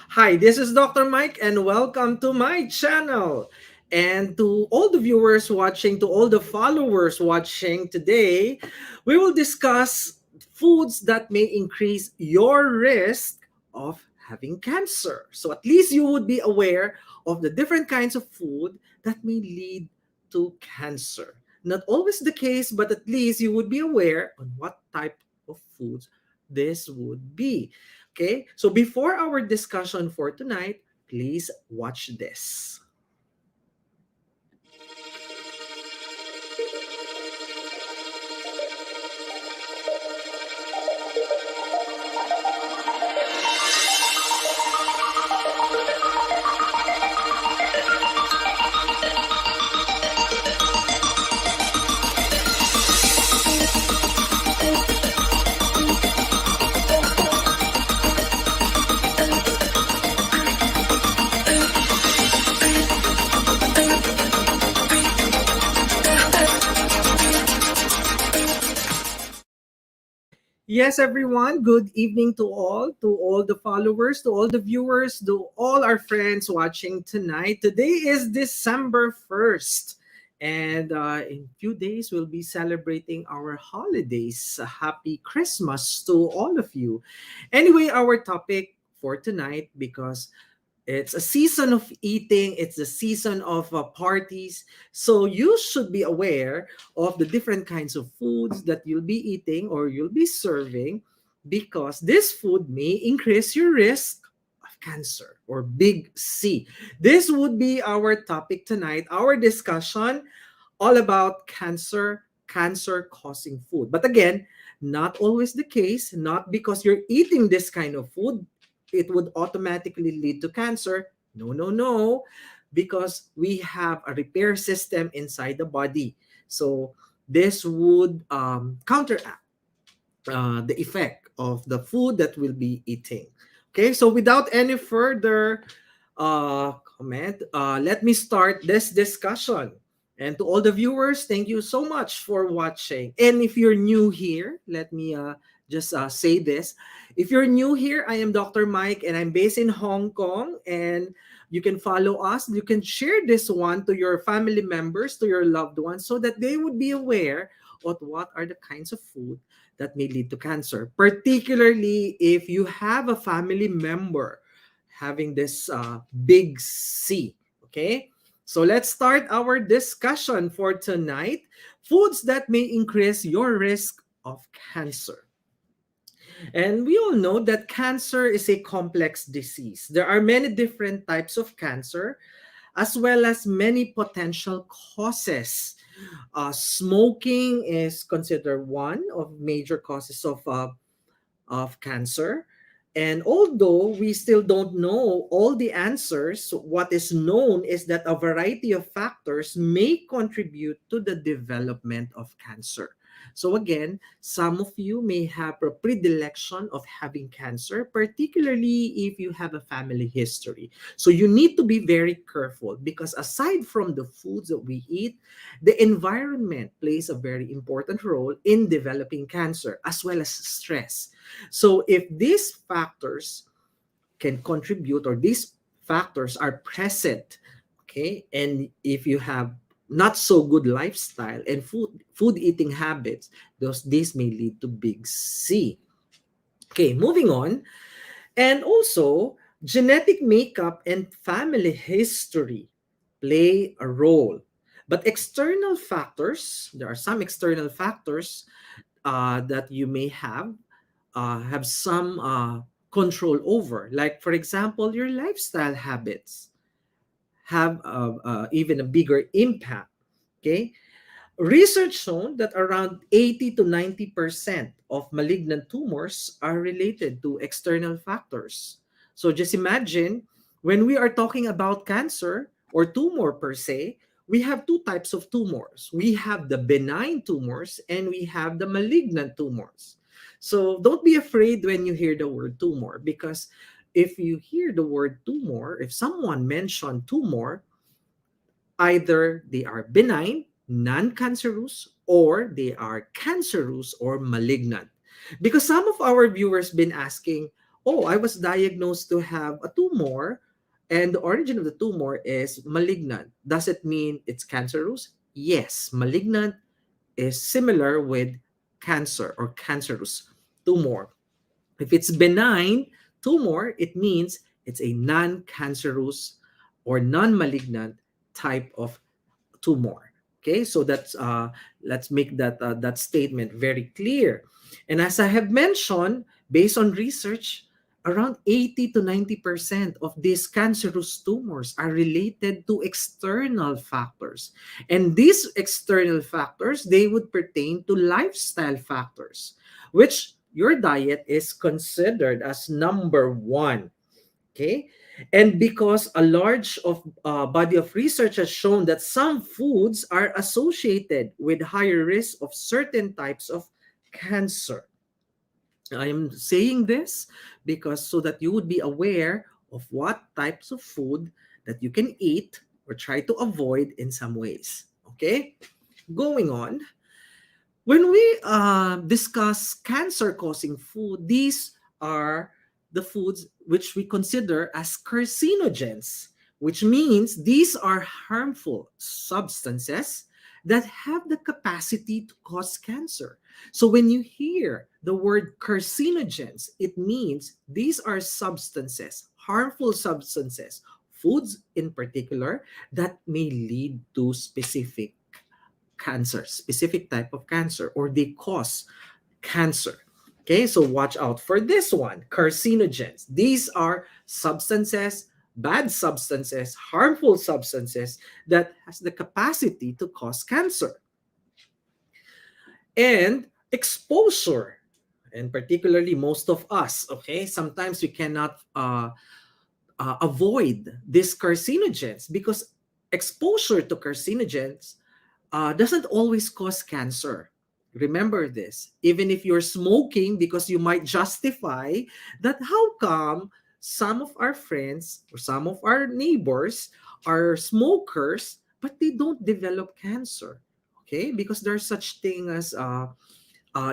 Hi, this is Dr. Mike, and welcome to my channel. And to all the viewers watching, to all the followers watching today, we will discuss foods that may increase your risk of having cancer. So at least you would be aware of the different kinds of food that may lead to cancer. Not always the case, but at least you would be aware on what type of foods this would be. Okay, so before our discussion for tonight, please watch this. Yes, everyone, good evening to all the followers, to all the viewers, to all our friends watching tonight. Today is December 1st, and in a few days, we'll be celebrating our holidays. Happy Christmas to all of you. Anyway, our topic for tonight, because it's a season of eating, it's a season of parties. So you should be aware of the different kinds of foods that you'll be eating or you'll be serving because this food may increase your risk of cancer or big C. This would be our topic tonight, our discussion all about cancer causing food. But again, not always the case, not because you're eating this kind of food it would automatically lead to cancer. No, no, no, because we have a repair system inside the body. So this would counteract the effect of the food that we'll be eating. Okay, so without any further comment, let me start this discussion. And to all the viewers, thank you so much for watching. And if you're new here, let me just say this. If you're new here, I am Dr. Mike and I'm based in Hong Kong. And you can follow us. You can share this one to your family members, to your loved ones, so that they would be aware of what are the kinds of food that may lead to cancer, particularly if you have a family member having this big C. Okay, so let's start our discussion for tonight. Foods that may increase your risk of cancer. And we all know that cancer is a complex disease. There are many different types of cancer, as well as many potential causes. Smoking is considered one of major causes of cancer. And although we still don't know all the answers, what is known is that a variety of factors may contribute to the development of cancer. So again, some of you may have a predilection of having cancer, particularly if you have a family history. So you need to be very careful because aside from the foods that we eat, the environment plays a very important role in developing cancer as well as stress. So if these factors can contribute or these factors are present, okay, and if you have not so good lifestyle and food eating habits, these may lead to big C. Okay, moving on. And also, genetic makeup and family history play a role. But external factors, there are some external factors that you may have some control over. Like, for example, your lifestyle habits have even a bigger impact. Okay. Research shown that around 80 to 90% of malignant tumors are related to external factors. So just imagine when we are talking about cancer or tumor per se, we have two types of tumors. We have the benign tumors and we have the malignant tumors. So don't be afraid when you hear the word tumor because if you hear the word tumor, if someone mentioned tumor, either they are benign, non-cancerous, or they are cancerous or malignant. Because some of our viewers been asking, oh, I was diagnosed to have a tumor, and the origin of the tumor is malignant. Does it mean it's cancerous? Yes, malignant is similar with cancer or cancerous tumor. If it's benign tumor, it means it's a non-cancerous or non-malignant type of tumor. Okay, so let's make that statement very clear. And as I have mentioned, based on research, around 80 to 90% of these cancerous tumors are related to external factors. And these external factors, they would pertain to lifestyle factors, which your diet is considered as number one. Okay, and because a large of body of research has shown that some foods are associated with higher risk of certain types of cancer. I am saying this because so that you would be aware of what types of food that you can eat or try to avoid in some ways. Okay, going on. When we discuss cancer causing food, these are the foods which we consider as carcinogens, which means these are harmful substances that have the capacity to cause cancer. So when you hear the word carcinogens, it means these are substances, harmful substances, foods in particular, that may lead to specific cancer, specific type of cancer, or they cause cancer. Okay, so watch out for this one, carcinogens. These are substances, bad substances, harmful substances that has the capacity to cause cancer. And exposure, and particularly most of us, okay, sometimes we cannot avoid these carcinogens because exposure to carcinogens doesn't always cause cancer. Remember this. Even if you're smoking, because you might justify that how come some of our friends or some of our neighbors are smokers, but they don't develop cancer. Okay? Because there's such thing as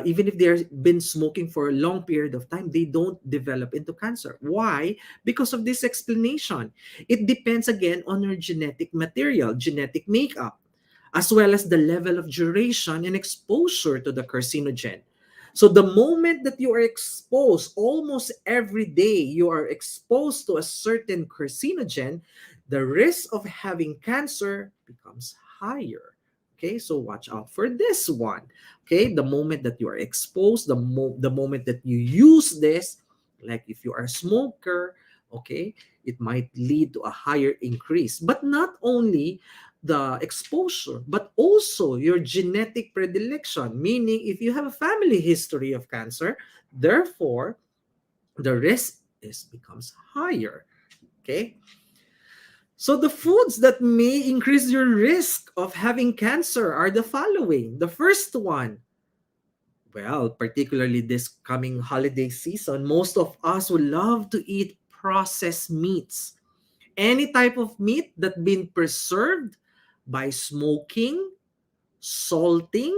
even if they've been smoking for a long period of time, they don't develop into cancer. Why? Because of this explanation. It depends again on your genetic material, genetic makeup, as well as the level of duration and exposure to the carcinogen. So the moment that you are exposed, almost every day you are exposed to a certain carcinogen, the risk of having cancer becomes higher. Okay, so watch out for this one. Okay, the moment that you are exposed, the moment that you use this, like if you are a smoker, okay, it might lead to a higher increase. But not only the exposure, but also your genetic predilection, meaning if you have a family history of cancer, therefore the risk is becomes higher. Okay, so the foods that may increase your risk of having cancer are the following. The first one, well, particularly this coming holiday season, most of us would love to eat processed meats. Any type of meat that been preserved by smoking, salting,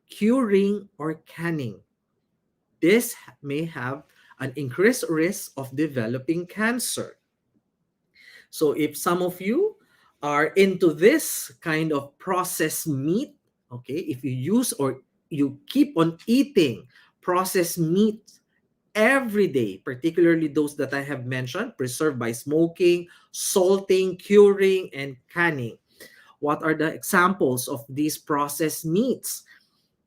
curing, or canning. This may have an increased risk of developing cancer. So if some of you are into this kind of processed meat, okay, if you use or you keep on eating processed meat every day, particularly those that I have mentioned, preserved by smoking, salting, curing, and canning. What are the examples of these processed meats?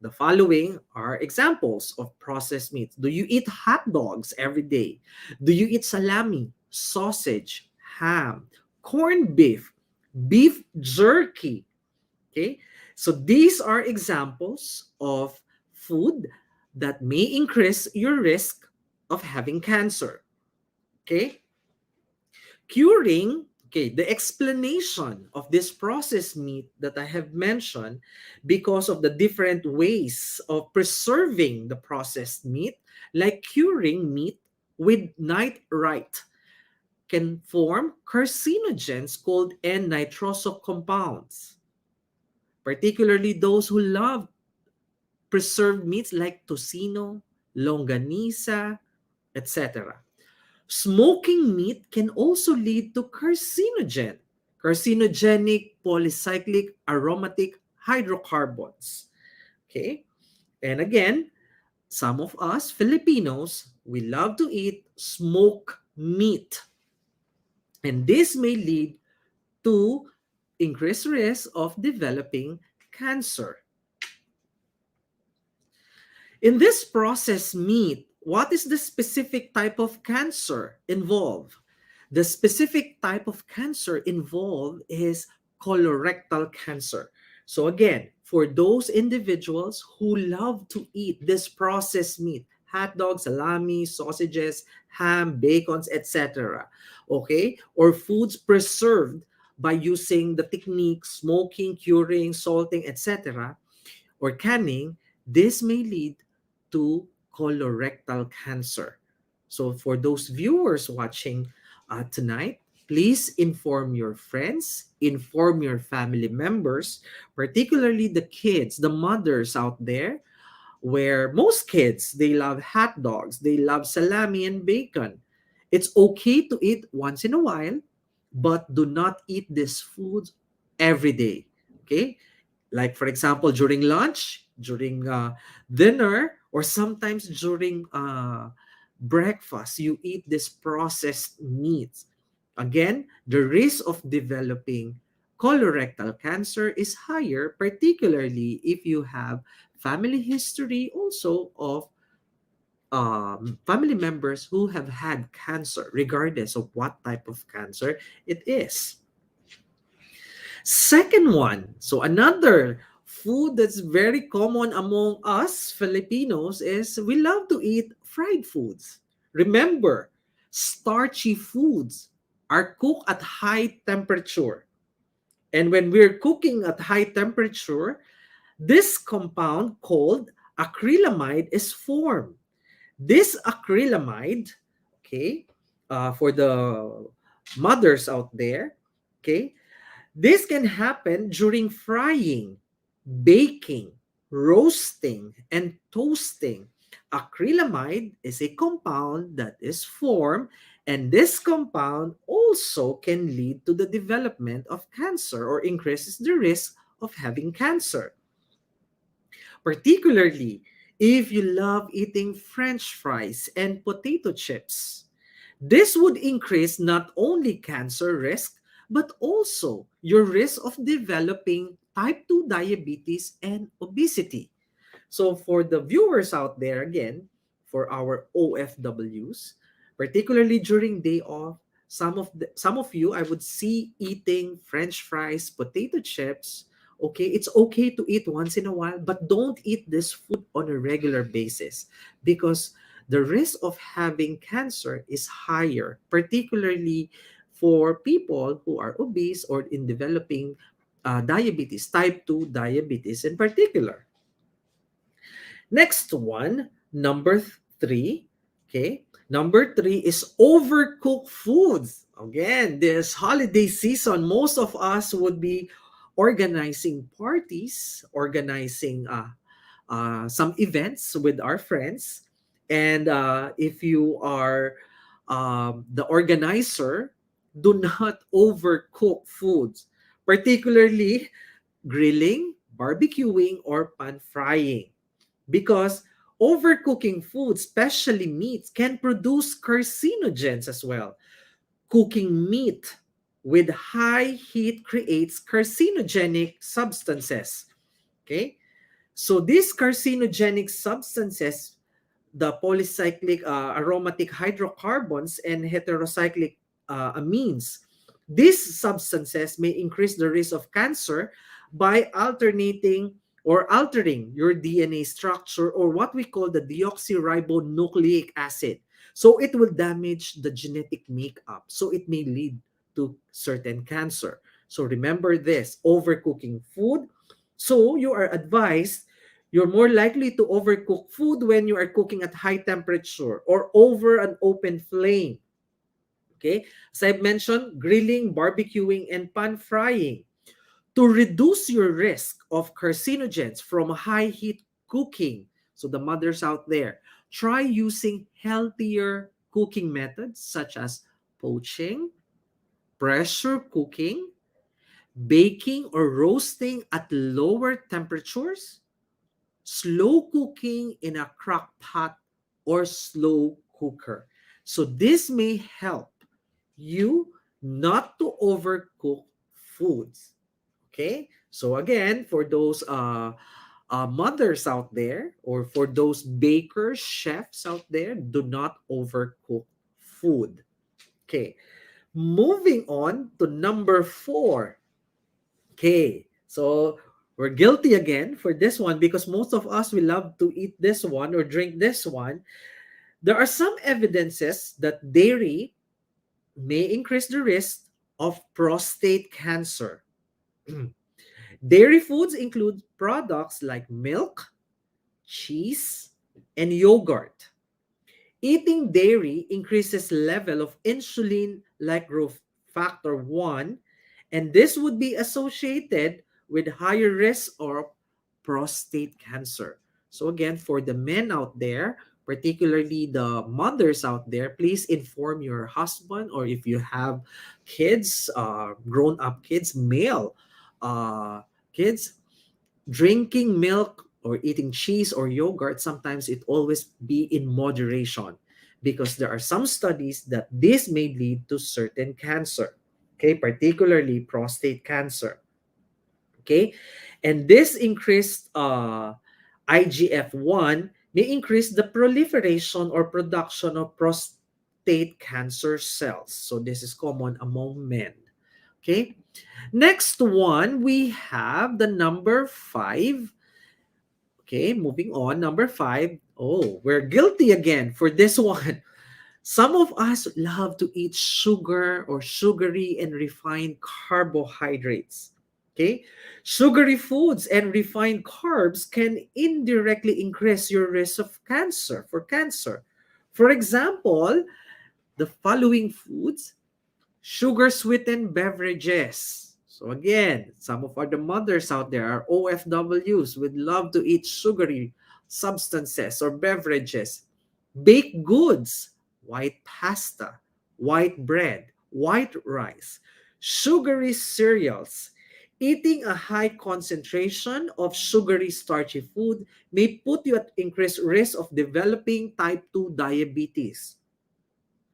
The following are examples of processed meats. Do you eat hot dogs every day? Do you eat salami, sausage, ham, corned beef, beef jerky? Okay, so these are examples of food that may increase your risk of having cancer. Okay, curing, okay, the explanation of this processed meat that I have mentioned, because of the different ways of preserving the processed meat, like curing meat with nitrite, can form carcinogens called N-nitroso compounds, particularly those who love preserved meats like tocino, longanisa, etc. Smoking meat can also lead to carcinogenic polycyclic aromatic hydrocarbons. Okay? And again, some of us Filipinos, we love to eat smoked meat. And this may lead to increased risk of developing cancer. In this processed meat, what is the specific type of cancer involved? The specific type of cancer involved is colorectal cancer. So again, for those individuals who love to eat this processed meat, hot dogs, salami, sausages, ham, bacons, etc., okay, or foods preserved by using the technique smoking, curing, salting, etc., or canning, this may lead to colorectal cancer. So, for those viewers watching tonight, please inform your friends, inform your family members, particularly the kids, the mothers out there, where most kids, they love hot dogs, they love salami and bacon. It's okay to eat once in a while, but do not eat this food every day. Okay? Like for example during lunch, during dinner, or sometimes during breakfast, you eat this processed meats. Again, the risk of developing colorectal cancer is higher, particularly if you have family history also of family members who have had cancer, regardless of what type of cancer it is. Second one, so another food that's very common among us Filipinos is we love to eat fried foods. Remember, starchy foods are cooked at high temperature. And when we're cooking at high temperature, this compound called acrylamide is formed. This acrylamide, okay, for the mothers out there, okay, this can happen during frying, baking, roasting, and toasting. Acrylamide is a compound that is formed, and this compound also can lead to the development of cancer or increases the risk of having cancer. Particularly if you love eating French fries and potato chips. This would increase not only cancer risk, but also your risk of developing type 2 diabetes and obesity. So for the viewers out there, again, for our OFWs, particularly during day off, some of you I would see eating French fries, potato chips. Okay, it's okay to eat once in a while, but don't eat this food on a regular basis because the risk of having cancer is higher, particularly for people who are obese or in developing diabetes, type 2 diabetes in particular. Next one, number three. Okay. Number three is overcooked foods. Again, this holiday season, most of us would be organizing parties, organizing some events with our friends. And if you are the organizer, do not overcook foods, particularly grilling, barbecuing, or pan frying, because overcooking foods, especially meats, can produce carcinogens as well. Cooking meat with high heat creates carcinogenic substances. Okay? So these carcinogenic substances, the polycyclic aromatic hydrocarbons and heterocyclic amines, these substances may increase the risk of cancer by alternating or altering your DNA structure, or what we call the deoxyribonucleic acid. So it will damage the genetic makeup. So it may lead to certain cancer. So remember this, overcooking food. So you are advised, you're more likely to overcook food when you are cooking at high temperature or over an open flame. Okay? As I've mentioned, grilling, barbecuing, and pan frying. To reduce your risk of carcinogens from high heat cooking, so the mothers out there, try using healthier cooking methods such as poaching, pressure cooking, baking or roasting at lower temperatures, slow cooking in a crock pot or slow cooker. So this may help you not to overcook foods. Okay? So again, for those mothers out there or for those bakers, chefs out there, do not overcook food. Okay. Moving on to number 4. Okay. So we're guilty again for this one because most of us we love to eat this one or drink this one. There are some evidences that dairy may increase the risk of prostate cancer. Dairy foods include products like milk, cheese, and yogurt. Eating dairy increases level of insulin-like growth factor 1, and this would be associated with higher risk of prostate cancer. So again, for the men out there, particularly the mothers out there, please inform your husband, or if you have kids, grown-up kids, male kids, drinking milk or eating cheese or yogurt, sometimes it always be in moderation because there are some studies that this may lead to certain cancer, okay, particularly prostate cancer, okay, and this increased IGF-1 may increase the proliferation or production of prostate cancer cells. So this is common among men, okay. Next one, we have the number 5. Okay, moving on. Number 5. Oh, we're guilty again for this one. Some of us love to eat sugar or sugary and refined carbohydrates. Okay, sugary foods and refined carbs can indirectly increase your risk of cancer, for cancer. For example, the following foods: sugar sweetened beverages. So again, some of the mothers out there are OFWs would love to eat sugary substances or beverages. Baked goods, white pasta, white bread, white rice, sugary cereals. Eating a high concentration of sugary starchy food may put you at increased risk of developing type 2 diabetes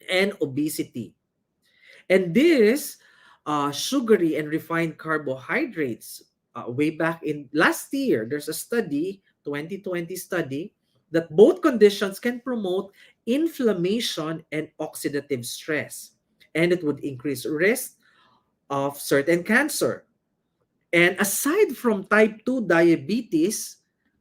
and obesity. And this sugary and refined carbohydrates, way back in last year, there's a study, 2020 study, that both conditions can promote inflammation and oxidative stress. And it would increase risk of certain cancer. And aside from type 2 diabetes,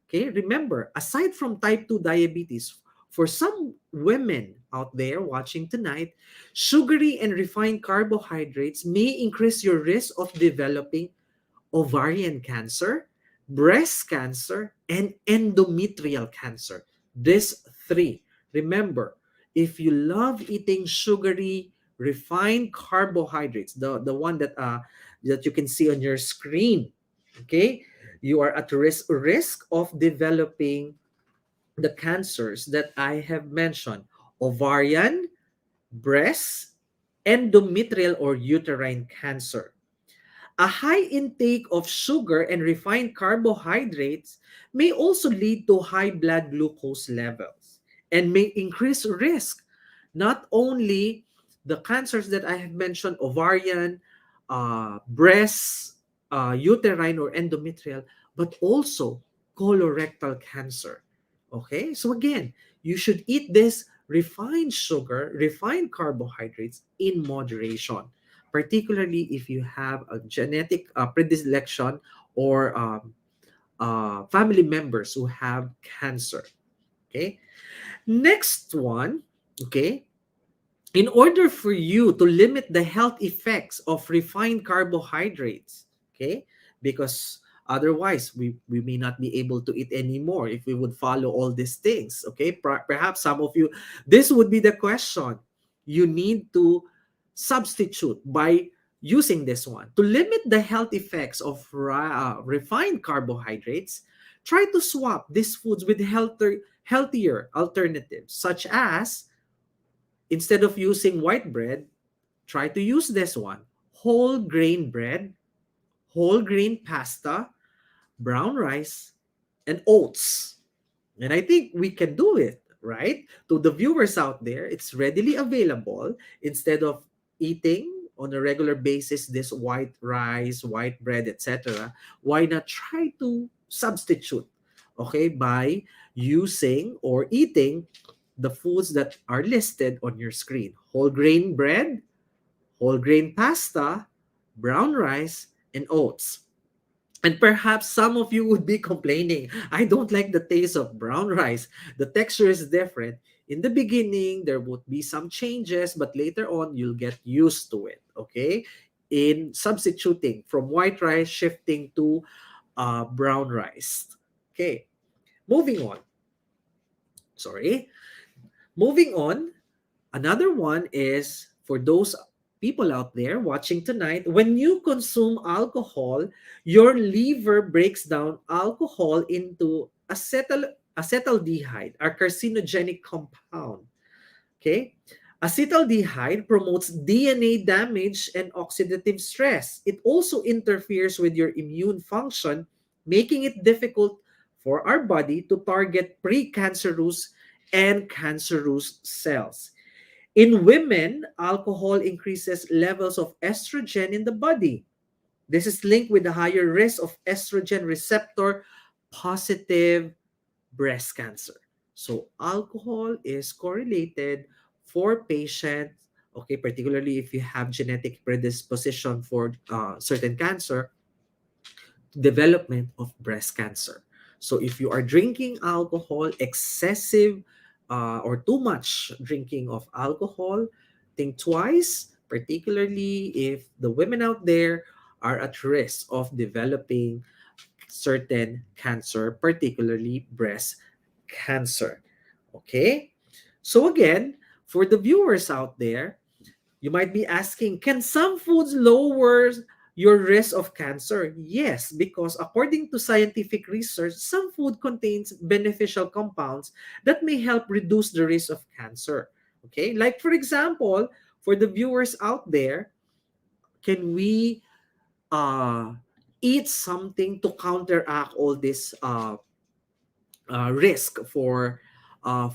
okay, remember, aside from type 2 diabetes, for some women out there watching tonight, sugary and refined carbohydrates may increase your risk of developing ovarian cancer, breast cancer, and endometrial cancer. These 3. Remember, if you love eating sugary, refined carbohydrates, the one that you can see on your screen, okay, you are at risk of developing the cancers that I have mentioned: ovarian, breast, endometrial or uterine cancer. A high intake of sugar and refined carbohydrates may also lead to high blood glucose levels and may increase risk, not only the cancers that I have mentioned, ovarian, breast, uterine or endometrial, but also colorectal cancer. Okay, so again, you should eat this refined sugar, refined carbohydrates in moderation, particularly if you have a genetic predilection or family members who have cancer. Okay, next one. Okay, in order for you to limit the health effects of refined carbohydrates, okay, because otherwise we may not be able to eat anymore if we would follow all these things, okay. Perhaps some of you, this would be the question. You need to substitute by using this one. To limit the health effects of refined carbohydrates, try to swap these foods with healthier alternatives such as Instead of using white bread, try to use this one: whole grain bread, whole grain pasta, brown rice, and oats. And I think we can do it, right? To the viewers out there, it's readily available. Instead of eating on a regular basis this white rice, white bread, etc., why not try to substitute, okay, by using or eating the foods that are listed on your screen: whole grain bread, whole grain pasta, brown rice, and oats. And perhaps some of you would be complaining, I don't like the taste of brown rice. The texture is different. In the beginning, there would be some changes, but later on, you'll get used to it, okay? In substituting from white rice, shifting to brown rice. Okay, moving on. Sorry. Moving on, another one is for those people out there watching tonight: when you consume alcohol, your liver breaks down alcohol into acetaldehyde, a carcinogenic compound. Okay? Acetaldehyde promotes DNA damage and oxidative stress. It also interferes with your immune function, making it difficult for our body to target precancerous and cancerous cells. In women, alcohol increases levels of estrogen in the body. This is linked with the higher risk of estrogen receptor positive breast cancer. So alcohol is correlated for patients, okay, particularly if you have genetic predisposition for certain cancer, development of breast cancer. So if you are drinking alcohol, excessive or too much drinking of alcohol, think twice, particularly if the women out there are at risk of developing certain cancer, particularly breast cancer. Okay? So again, for the viewers out there, you might be asking, can some foods lower your risk of cancer? Yes, because according to scientific research, some food contains beneficial compounds that may help reduce the risk of cancer. Okay? Like for example, for the viewers out there, can we uh, eat something to counteract all this risk for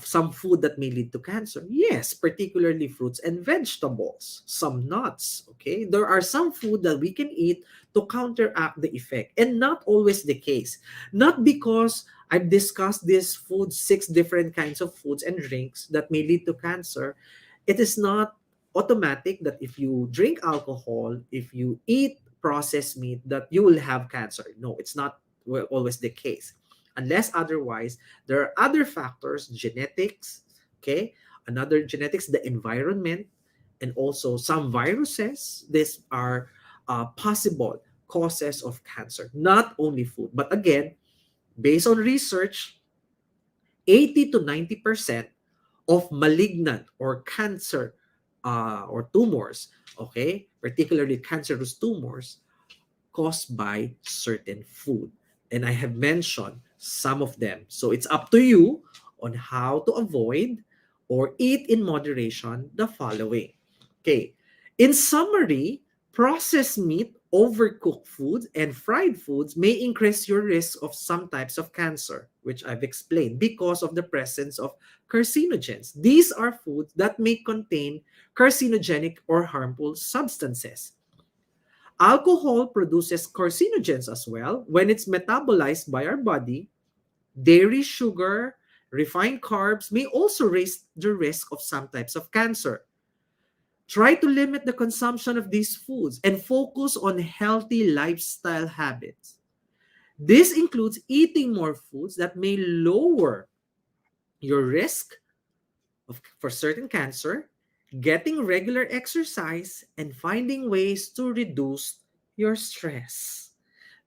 some food that may lead to cancer? Yes, particularly fruits and vegetables, some nuts. Okay, there are some food that we can eat to counteract the effect, and not always the case. Not because I've discussed this food, 6 different kinds of foods and drinks that may lead to cancer. It is not automatic that if you drink alcohol, if you eat processed meat, that you will have cancer. No, it's not always the case. Unless otherwise, there are other factors, genetics, okay? Another genetics, the environment, and also some viruses. These are possible causes of cancer, not only food. But again, based on research, 80 to 90% of malignant or cancer or tumors, okay, particularly cancerous tumors, caused by certain food. And I have mentioned some of them. So it's up to you on how to avoid or eat in moderation the following. Okay. In summary, processed meat, overcooked foods, and fried foods may increase your risk of some types of cancer, which I've explained, because of the presence of carcinogens. These are foods that may contain carcinogenic or harmful substances. Alcohol produces carcinogens as well when it's metabolized by our body. Dairy, sugar, refined carbs may also raise the risk of some types of cancer. Try to limit the consumption of these foods and focus on healthy lifestyle habits. This includes eating more foods that may lower your risk for certain cancer, getting regular exercise, and finding ways to reduce your stress.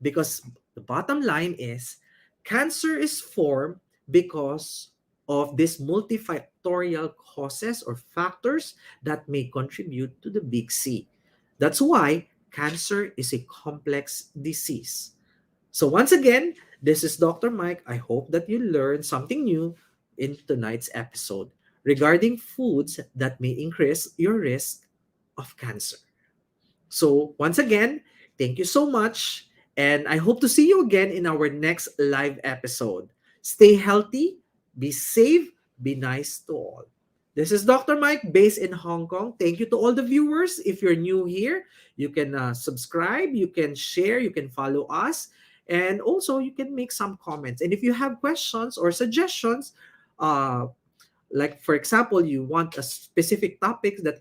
Because the bottom line is, cancer is formed because of these multifactorial causes or factors that may contribute to the big C. That's why cancer is a complex disease. So once again, this is Dr. Mike. I hope that you learned something new in tonight's episode. regarding foods that may increase your risk of cancer. So, once again, thank you so much. And I hope to see you again in our next live episode. Stay healthy, be safe, be nice to all. This is Dr. Mike, based in Hong Kong. Thank you to all the viewers. If you're new here, you can subscribe, you can share, you can follow us, and also you can make some comments. And if you have questions or suggestions, uh, like for example you want a specific topic that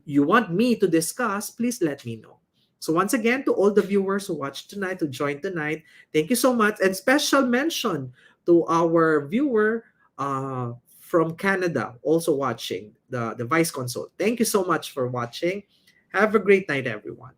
you want me to discuss, please let me know. So once again, to all the viewers who watched tonight, who joined tonight, thank you so much, and special mention to our viewer from Canada also watching, the vice consult. Thank you so much for watching. Have a great night, everyone.